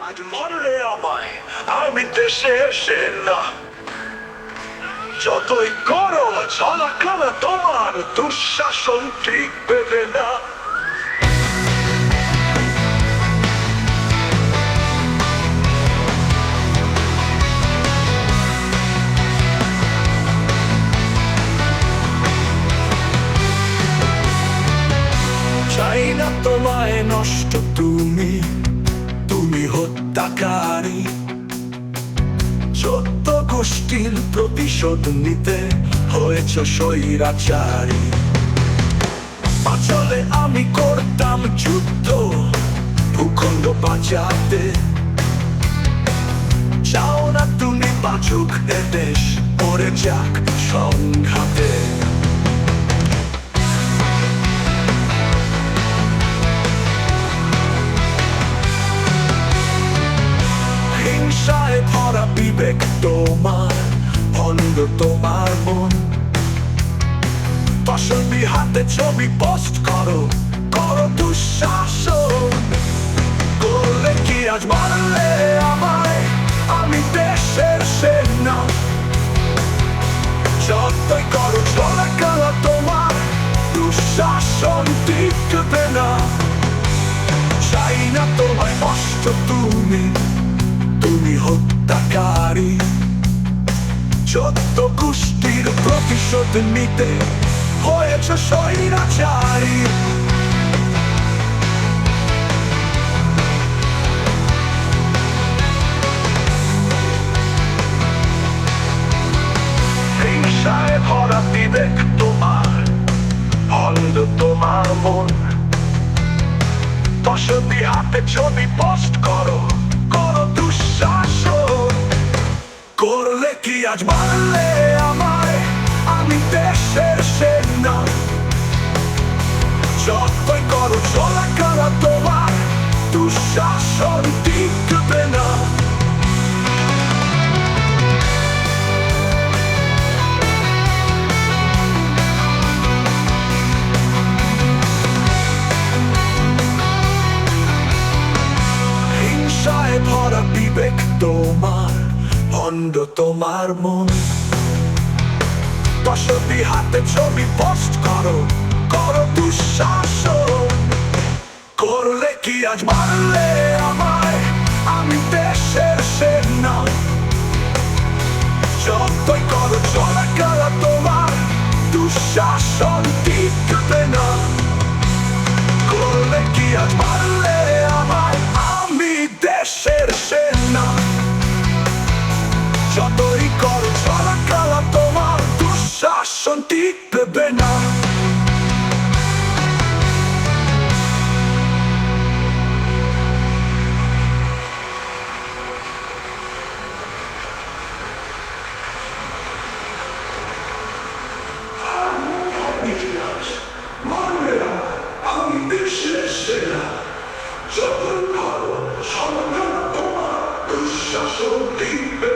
আজ মারলে আমায়, আমি দেশে এসে না। যতই করো ছলাকলা তোমার দুঃশাসন ঠিক পেবে না। চাই না তোমায় নষ্ট, তুমি তুমি হত্যাকারী। চোদ্দ গোষ্ঠীর প্রতিশোধ নিতে হয়েছ স্বৈরাচারী। পাঁচলে আমি করতাম যুদ্ধ ভূখণ্ড বাঁচাতে। চাও না তুমি বাঁচুক এ দেশ, মরে যাক সংঘাতে। হিংসায় ভরা বিবেক তোমার, ভণ্ড তোমার মন। ফসলি হাতে ছবি পোস্ট করো, করো দুঃশাসন। করলে কি আজ মারলে আমায়, আমি দেশের সেনা। যতই করো চলাকালা তোমার দুঃশাসন টিকবে না। চাই না তোমায় নষ্ট, তুমি তুমি হত্যাকারী। চোদ্দ গোষ্ঠীর প্রতিশোধ নিতে হয়েছে স্বৈরাচারী। হিংসায় ভরা বিবেক তোমার, ভণ্ড তোমার মন। ফসলি হাতে ছবি পোস্ট করো, করো দুঃশাসন। করলে কি আজ মারলে আমায়, আমি দেশের সেনা। যতই করো চলাকালা তোমার দুঃশাসন টিকবে না। হিংসায় ভরা বিবেক তোমার, ভণ্ড তোমার মন। ফসলি হাতে ছবি পোস্ট করো, করো দুঃশাসন। করলে কি আজ মারলে আমায়, আমি দেশের সেনা। যতই করো চলাকালা তোমার দুঃশাসন টিকবে না। করলে কি আজ মারলে আমায়, আমি দেশের সেনা। যতই করো চলাকালা তোমার দুঃশাসন টিকবে না। আমি দেশের সেনা। যতই করো চলাকালা তোমার দুঃশাসন টিকবে